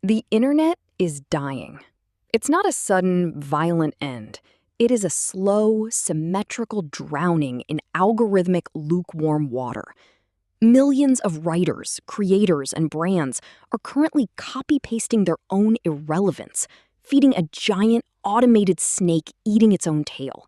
The internet is dying. It's not a sudden, violent end. It is a slow, symmetrical drowning in algorithmic, lukewarm water. Millions of writers, creators, and brands are currently copy-pasting their own irrelevance, feeding a giant, automated snake eating its own tail.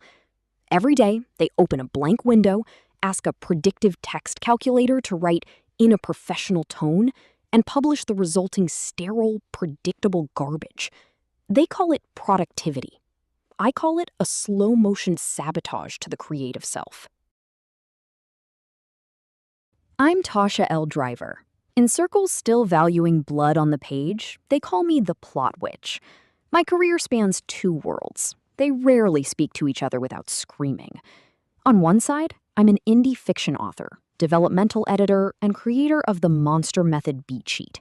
Every day, they open a blank window, ask a predictive text calculator to write in a professional tone, and publish the resulting sterile, predictable garbage. They call it productivity. I call it a slow-motion sabotage to the creative self. I'm Tasha L. Driver. In circles still valuing blood on the page, they call me the plot witch. My career spans two worlds. They rarely speak to each other without screaming. On one side, I'm an indie fiction author, developmental editor, and creator of the Monster Method beat sheet.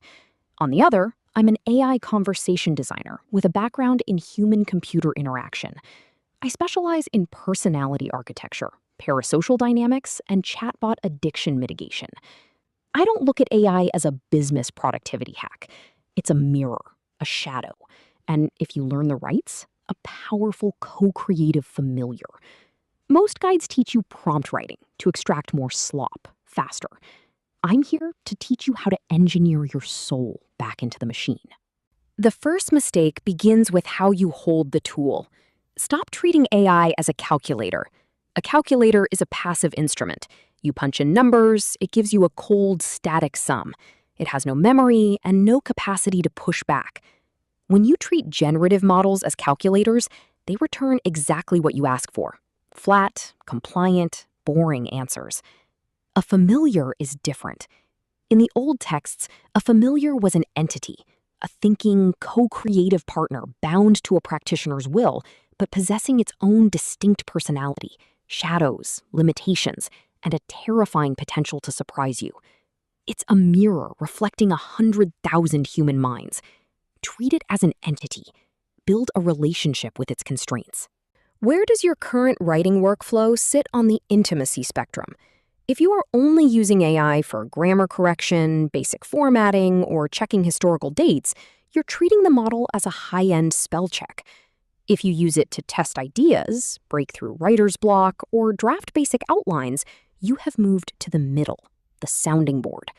On the other, I'm an AI conversation designer with a background in human-computer interaction. I specialize in personality architecture, parasocial dynamics, and chatbot addiction mitigation. I don't look at AI as a business productivity hack. It's a mirror, a shadow, and if you learn the rights, a powerful co-creative familiar. Most guides teach you prompt writing to extract more slop faster. I'm here to teach you how to engineer your soul back into the machine. The first mistake begins with how you hold the tool. Stop treating AI as a calculator. A calculator is a passive instrument. You punch in numbers, it gives you a cold, static sum. It has no memory and no capacity to push back. When you treat generative models as calculators, they return exactly what you ask for. Flat, compliant, boring answers. A familiar is different. In the old texts, a familiar was an entity, a thinking, co-creative partner bound to a practitioner's will, but possessing its own distinct personality, shadows, limitations, and a terrifying potential to surprise you. It's a mirror reflecting 100,000 human minds. Treat it as an entity. Build a relationship with its constraints. Where does your current writing workflow sit on the intimacy spectrum? If you are only using AI for grammar correction, basic formatting, or checking historical dates, you're treating the model as a high-end spell check. If you use it to test ideas, break through writer's block, or draft basic outlines, you have moved to the middle, the sounding board.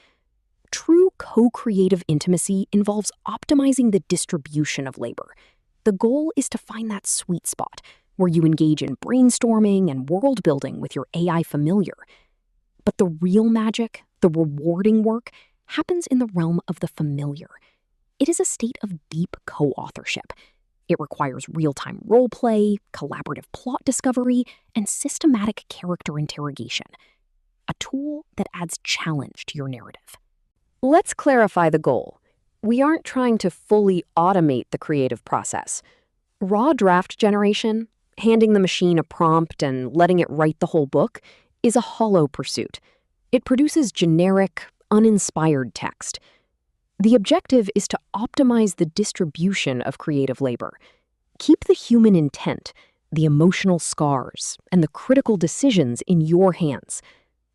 True co-creative intimacy involves optimizing the distribution of labor. The goal is to find that sweet spot, where you engage in brainstorming and world building with your AI familiar. But the real magic, the rewarding work, happens in the realm of the familiar. It is a state of deep co-authorship. It requires real-time role play, collaborative plot discovery, and systematic character interrogation. A tool that adds challenge to your narrative. Let's clarify the goal. We aren't trying to fully automate the creative process. Raw draft generation, handing the machine a prompt and letting it write the whole book, is a hollow pursuit. It produces generic, uninspired text. The objective is to optimize the distribution of creative labor. Keep the human intent, the emotional scars, and the critical decisions in your hands.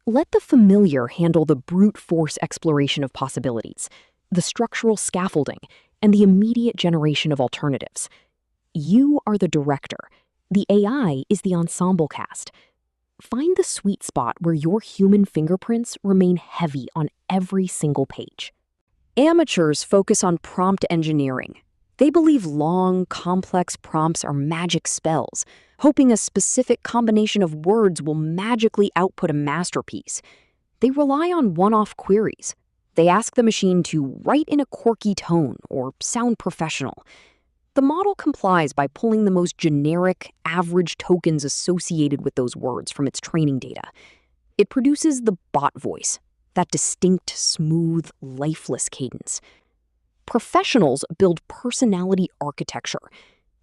Let the familiar handle the brute force exploration of possibilities, the structural scaffolding, and the immediate generation of alternatives. You are the director. The AI is the ensemble cast. Find the sweet spot where your human fingerprints remain heavy on every single page. Amateurs focus on prompt engineering. They believe long, complex prompts are magic spells, hoping a specific combination of words will magically output a masterpiece. They rely on one-off queries. They ask the machine to write in a quirky tone or sound professional. The model complies by pulling the most generic, average tokens associated with those words from its training data. It produces the bot voice, that distinct, smooth, lifeless cadence. Professionals build personality architecture.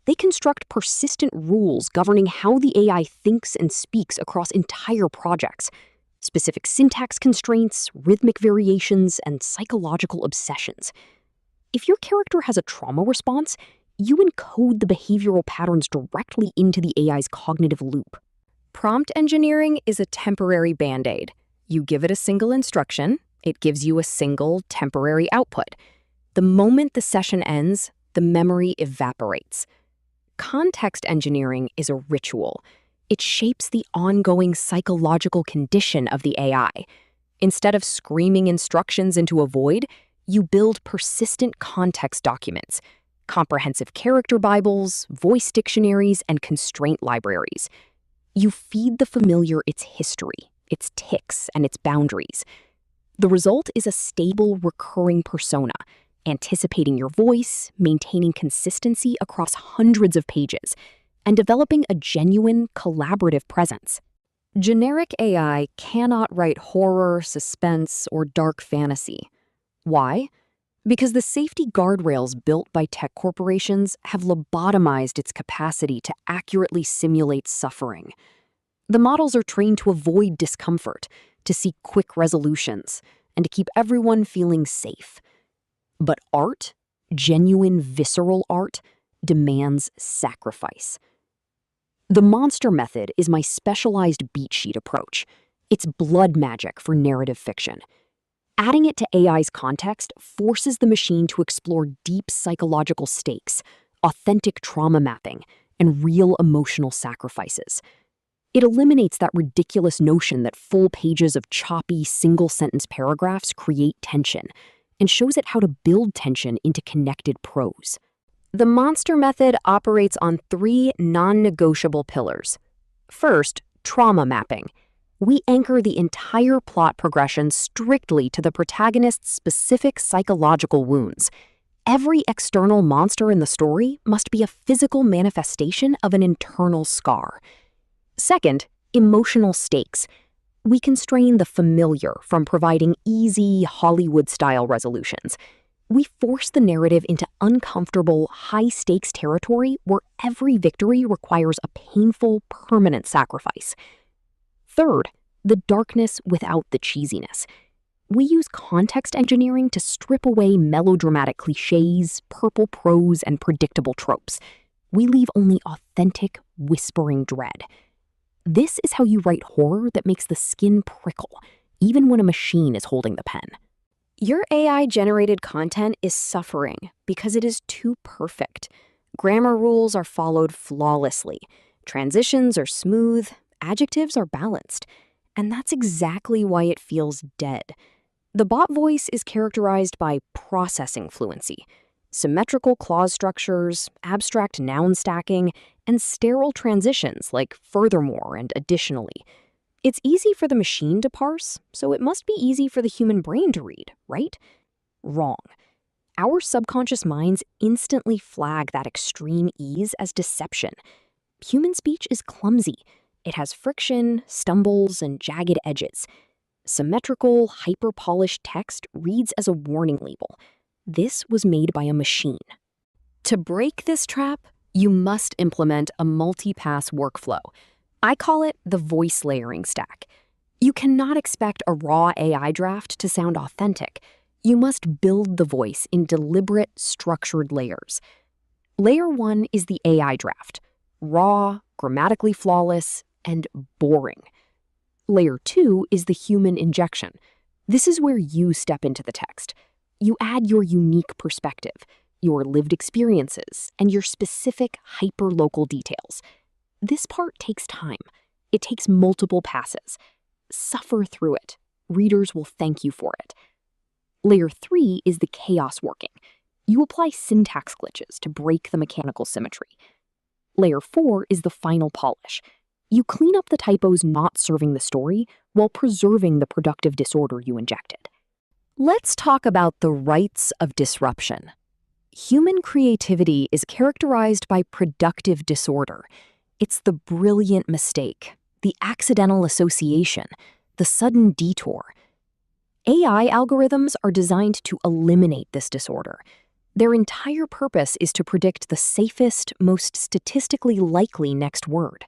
They construct persistent rules governing how the AI thinks and speaks across entire projects. Specific syntax constraints, rhythmic variations, and psychological obsessions. If your character has a trauma response, you encode the behavioral patterns directly into the AI's cognitive loop. Prompt engineering is a temporary band-aid. You give it a single instruction, it gives you a single temporary output. The moment the session ends, the memory evaporates. Context engineering is a ritual. It shapes the ongoing psychological condition of the AI. Instead of screaming instructions into a void, you build persistent context documents, comprehensive character bibles, voice dictionaries, and constraint libraries. You feed the familiar its history, its tics, and its boundaries. The result is a stable, recurring persona, anticipating your voice, maintaining consistency across hundreds of pages, and developing a genuine, collaborative presence. Generic AI cannot write horror, suspense, or dark fantasy. Why? Because the safety guardrails built by tech corporations have lobotomized its capacity to accurately simulate suffering. The models are trained to avoid discomfort, to seek quick resolutions, and to keep everyone feeling safe. But art, genuine visceral art, demands sacrifice. The monster method is my specialized beat sheet approach. It's blood magic for narrative fiction. Adding it to AI's context forces the machine to explore deep psychological stakes, authentic trauma mapping, and real emotional sacrifices. It eliminates that ridiculous notion that full pages of choppy, single-sentence paragraphs create tension, and shows it how to build tension into connected prose. The monster method operates on 3 non-negotiable pillars. First, trauma mapping. We anchor the entire plot progression strictly to the protagonist's specific psychological wounds. Every external monster in the story must be a physical manifestation of an internal scar. Second, emotional stakes. We constrain the familiar from providing easy, Hollywood-style resolutions. We force the narrative into uncomfortable, high-stakes territory where every victory requires a painful, permanent sacrifice. Third, the darkness without the cheesiness. We use context engineering to strip away melodramatic cliches, purple prose, and predictable tropes. We leave only authentic, whispering dread. This is how you write horror that makes the skin prickle, even when a machine is holding the pen. Your AI-generated content is suffering because it is too perfect. Grammar rules are followed flawlessly. Transitions are smooth, adjectives are balanced. And that's exactly why it feels dead. The bot voice is characterized by processing fluency, symmetrical clause structures, abstract noun stacking, and sterile transitions like furthermore and additionally. It's easy for the machine to parse, so it must be easy for the human brain to read, right? Wrong. Our subconscious minds instantly flag that extreme ease as deception. Human speech is clumsy. It has friction, stumbles, and jagged edges. Symmetrical, hyper-polished text reads as a warning label. This was made by a machine. To break this trap, you must implement a multi-pass workflow. I call it the voice layering stack. You cannot expect a raw AI draft to sound authentic. You must build the voice in deliberate, structured layers. Layer 1 is the AI draft. Raw, grammatically flawless, and boring. Layer 2 is the human injection. This is where you step into the text. You add your unique perspective, your lived experiences, and your specific hyper-local details. This part takes time. It takes multiple passes. Suffer through it. Readers will thank you for it. Layer 3 is the chaos working. You apply syntax glitches to break the mechanical symmetry. Layer 4 is the final polish. You clean up the typos not serving the story while preserving the productive disorder you injected. Let's talk about the rights of disruption. Human creativity is characterized by productive disorder. It's the brilliant mistake, the accidental association, the sudden detour. AI algorithms are designed to eliminate this disorder. Their entire purpose is to predict the safest, most statistically likely next word.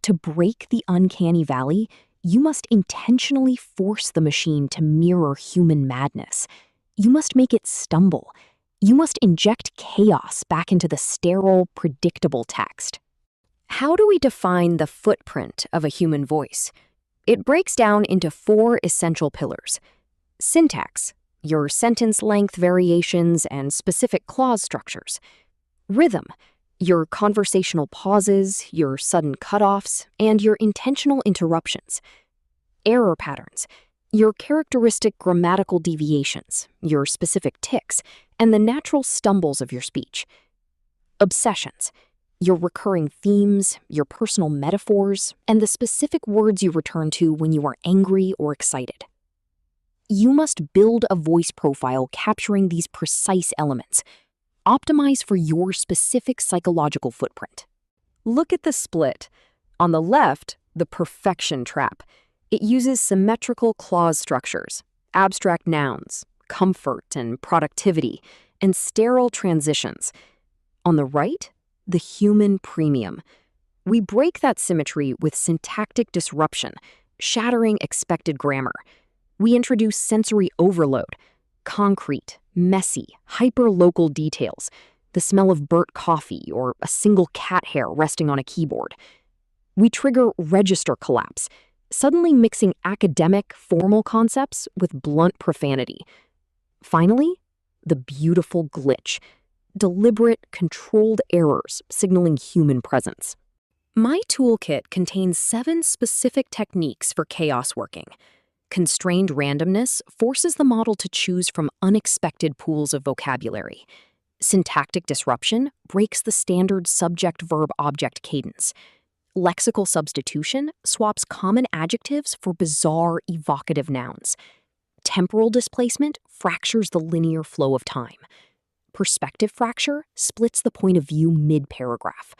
To break the uncanny valley, you must intentionally force the machine to mirror human madness. You must make it stumble. You must inject chaos back into the sterile, predictable text. How do we define the footprint of a human voice? It breaks down into 4 essential pillars. Syntax. your sentence length variations and specific clause structures. Rhythm, your conversational pauses, your sudden cutoffs, and your intentional interruptions. Error patterns, your characteristic grammatical deviations, your specific tics, and the natural stumbles of your speech. Obsessions, your recurring themes, your personal metaphors, and the specific words you return to when you are angry or excited. You must build a voice profile capturing these precise elements. Optimize for your specific psychological footprint. Look at the split. On the left, the perfection trap. It uses symmetrical clause structures, abstract nouns, comfort and productivity, and sterile transitions. On the right, the human premium. We break that symmetry with syntactic disruption, shattering expected grammar. We introduce sensory overload, concrete, messy, hyper-local details, the smell of burnt coffee or a single cat hair resting on a keyboard. We trigger register collapse, suddenly mixing academic, formal concepts with blunt profanity. Finally, the beautiful glitch, deliberate, controlled errors signaling human presence. My toolkit contains 7 specific techniques for chaos working. Constrained randomness forces the model to choose from unexpected pools of vocabulary. Syntactic disruption breaks the standard subject-verb-object cadence. Lexical substitution swaps common adjectives for bizarre, evocative nouns. Temporal displacement fractures the linear flow of time. Perspective fracture splits the point of view mid-paragraph.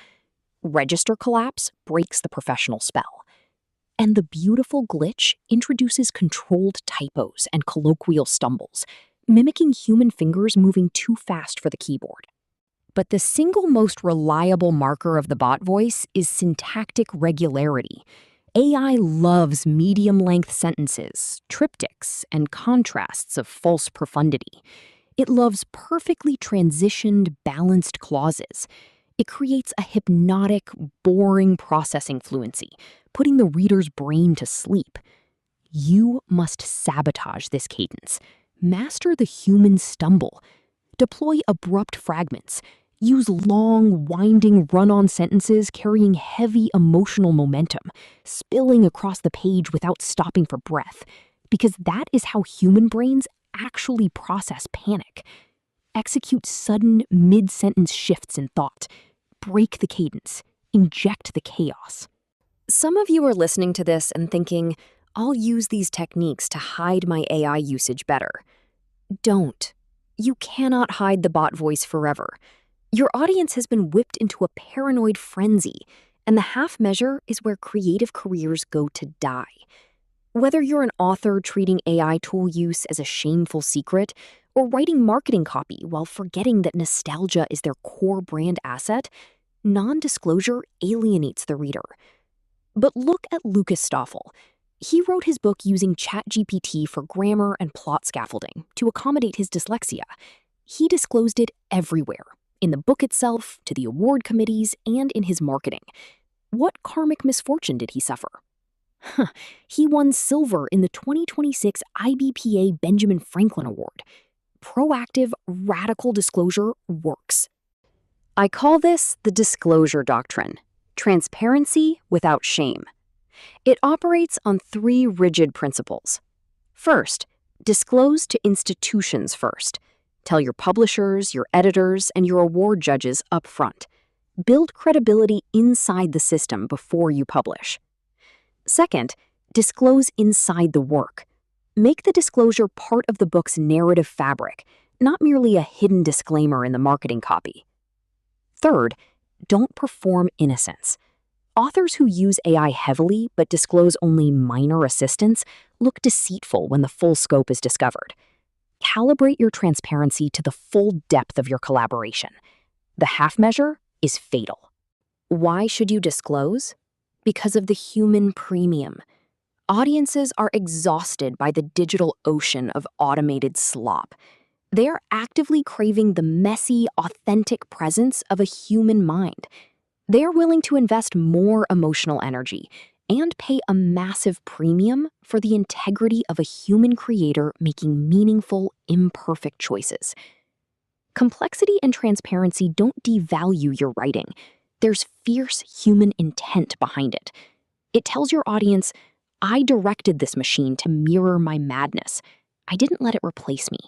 Register collapse breaks the professional spell. And the beautiful glitch introduces controlled typos and colloquial stumbles, mimicking human fingers moving too fast for the keyboard. But the single most reliable marker of the bot voice is syntactic regularity. AI loves medium-length sentences, triptychs, and contrasts of false profundity. It loves perfectly transitioned, balanced clauses. It creates a hypnotic, boring processing fluency, putting the reader's brain to sleep. You must sabotage this cadence. Master the human stumble. Deploy abrupt fragments. Use long, winding run-on sentences carrying heavy emotional momentum, spilling across the page without stopping for breath, because that is how human brains actually process panic. Execute sudden, mid-sentence shifts in thought. Break the cadence. Inject the chaos. Some of you are listening to this and thinking, I'll use these techniques to hide my AI usage better. Don't. You cannot hide the bot voice forever. Your audience has been whipped into a paranoid frenzy, and the half measure is where creative careers go to die. Whether you're an author treating AI tool use as a shameful secret, or writing marketing copy while forgetting that nostalgia is their core brand asset, non-disclosure alienates the reader. But look at Lucas Stoffel. He wrote his book using ChatGPT for grammar and plot scaffolding to accommodate his dyslexia. He disclosed it everywhere, in the book itself, to the award committees, and in his marketing. What karmic misfortune did he suffer? He won silver in the 2026 IBPA Benjamin Franklin Award. Proactive, radical disclosure works. I call this the disclosure doctrine, transparency without shame. It operates on 3 rigid principles. First, disclose to institutions first. Tell your publishers, your editors, and your award judges up front. Build credibility inside the system before you publish. Second, disclose inside the work. Make the disclosure part of the book's narrative fabric, not merely a hidden disclaimer in the marketing copy. Third, don't perform innocence. Authors who use AI heavily but disclose only minor assistance look deceitful when the full scope is discovered. Calibrate your transparency to the full depth of your collaboration. The half measure is fatal. Why should you disclose? Because of the human premium. Audiences are exhausted by the digital ocean of automated slop. They are actively craving the messy, authentic presence of a human mind. They are willing to invest more emotional energy, and pay a massive premium for the integrity of a human creator making meaningful, imperfect choices. Complexity and transparency don't devalue your writing. There's fierce human intent behind it. It tells your audience, I directed this machine to mirror my madness. I didn't let it replace me.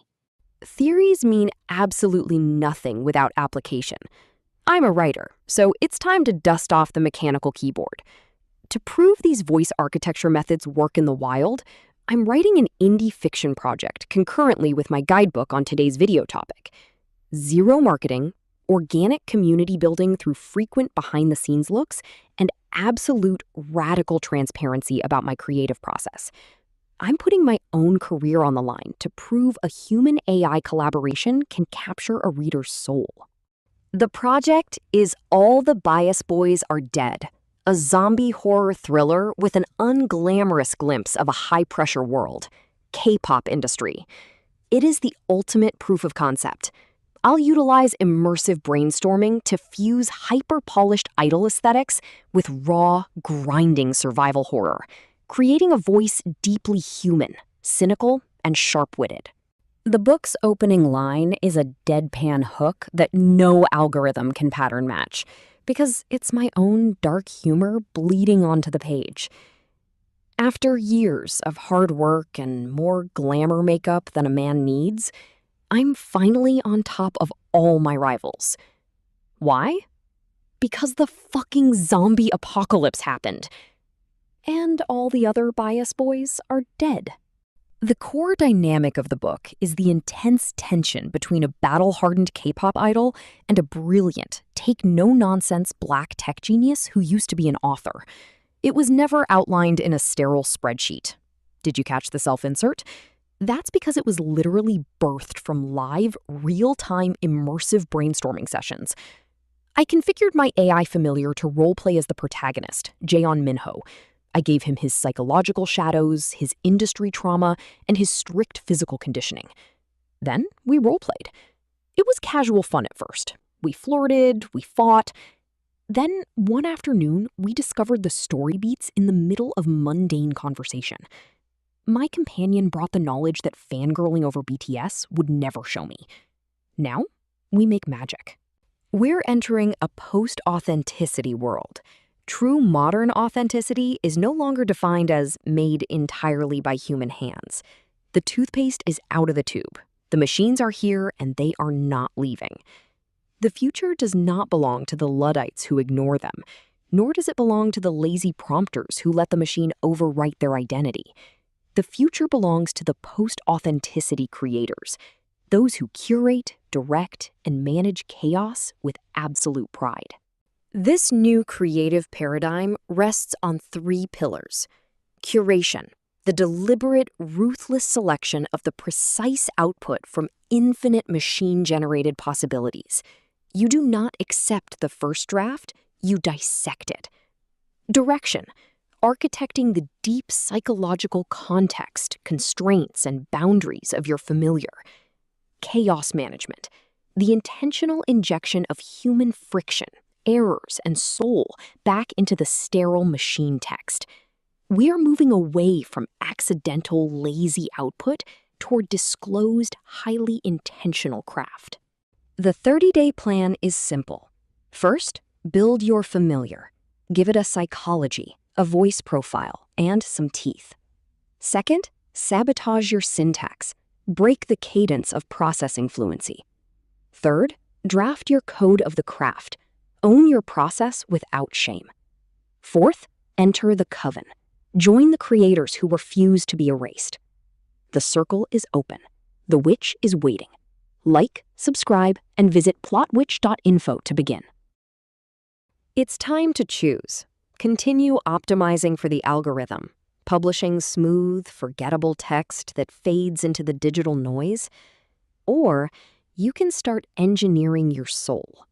Theories mean absolutely nothing without application. I'm a writer, so it's time to dust off the mechanical keyboard. To prove these voice architecture methods work in the wild, I'm writing an indie fiction project concurrently with my guidebook on today's video topic. Zero marketing, organic community building through frequent behind-the-scenes looks, and absolute radical transparency about my creative process. I'm putting my own career on the line to prove a human-AI collaboration can capture a reader's soul. The project is All the Bias Boys Are Dead, a zombie horror thriller with an unglamorous glimpse of a high-pressure world, K-pop industry. It is the ultimate proof of concept. I'll utilize immersive brainstorming to fuse hyper-polished idol aesthetics with raw, grinding survival horror, creating a voice deeply human, cynical, and sharp-witted. The book's opening line is a deadpan hook that no algorithm can pattern match, because it's my own dark humor bleeding onto the page. After years of hard work and more glamour makeup than a man needs, I'm finally on top of all my rivals. Why? Because the fucking zombie apocalypse happened. And all the other bias boys are dead. The core dynamic of the book is the intense tension between a battle-hardened K-pop idol and a brilliant, take-no-nonsense black tech genius who used to be an author. It was never outlined in a sterile spreadsheet. Did you catch the self-insert? That's because it was literally birthed from live, real-time, immersive brainstorming sessions. I configured my AI familiar to roleplay as the protagonist, Jaeon Minho. I gave him his psychological shadows, his industry trauma, and his strict physical conditioning. Then we roleplayed. It was casual fun at first. We flirted, we fought. Then, one afternoon, we discovered the story beats in the middle of mundane conversation. My companion brought the knowledge that fangirling over BTS would never show me. Now, we make magic. We're entering a post-authenticity world. True modern authenticity is no longer defined as made entirely by human hands. The toothpaste is out of the tube. The machines are here and they are not leaving. The future does not belong to the Luddites who ignore them, nor does it belong to the lazy prompters who let the machine overwrite their identity. The future belongs to the post-authenticity creators, those who curate, direct, and manage chaos with absolute pride. This new creative paradigm rests on 3 pillars. Curation, the deliberate, ruthless selection of the precise output from infinite machine-generated possibilities. You do not accept the first draft, you dissect it. Direction, architecting the deep psychological context, constraints, and boundaries of your familiar. Chaos management, the intentional injection of human friction, errors, and soul back into the sterile machine text. We are moving away from accidental, lazy output toward disclosed, highly intentional craft. The 30-day plan is simple. First, build your familiar. Give it a psychology, a voice profile, and some teeth. Second, sabotage your syntax. Break the cadence of processing fluency. Third, draft your code of the craft. Own your process without shame. Fourth, enter the coven. Join the creators who refuse to be erased. The circle is open. The witch is waiting. Like, subscribe, and visit plotwitch.info to begin. It's time to choose. Continue optimizing for the algorithm, publishing smooth, forgettable text that fades into the digital noise, or you can start engineering your soul.